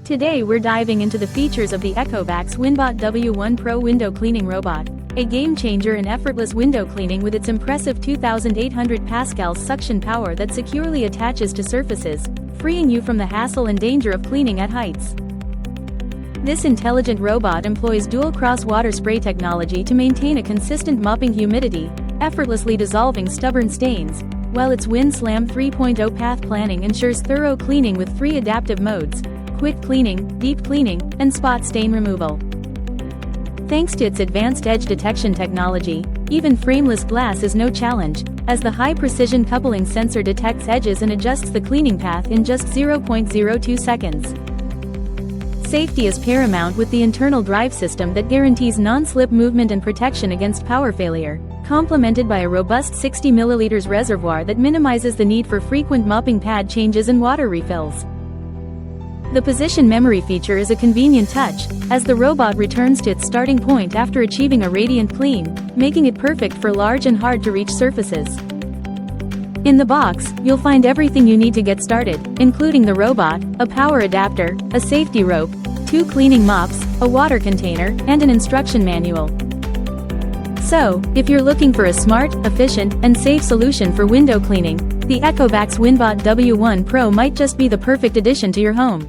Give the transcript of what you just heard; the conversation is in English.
Today we're diving into the features of the ECOVACS Winbot W1 Pro window cleaning robot, a game-changer in effortless window cleaning with its impressive 2,800 pascals suction power that securely attaches to surfaces, freeing you from the hassle and danger of cleaning at heights. This intelligent robot employs dual cross-water spray technology to maintain a consistent mopping humidity, effortlessly dissolving stubborn stains, while its WinSlam 3.0 path planning ensures thorough cleaning with 3 adaptive modes: quick cleaning, deep cleaning, and spot stain removal. Thanks to its advanced edge detection technology, even frameless glass is no challenge, as the high-precision coupling sensor detects edges and adjusts the cleaning path in just 0.02 seconds. Safety is paramount with the internal drive system that guarantees non-slip movement and protection against power failure, complemented by a robust 60 ml reservoir that minimizes the need for frequent mopping pad changes and water refills. The position memory feature is a convenient touch, as the robot returns to its starting point after achieving a radiant clean, making it perfect for large and hard-to-reach surfaces. In the box, you'll find everything you need to get started, including the robot, a power adapter, a safety rope, 2 cleaning mops, a water container, and an instruction manual. So, if you're looking for a smart, efficient, and safe solution for window cleaning, the ECOVACS Winbot W1 Pro might just be the perfect addition to your home.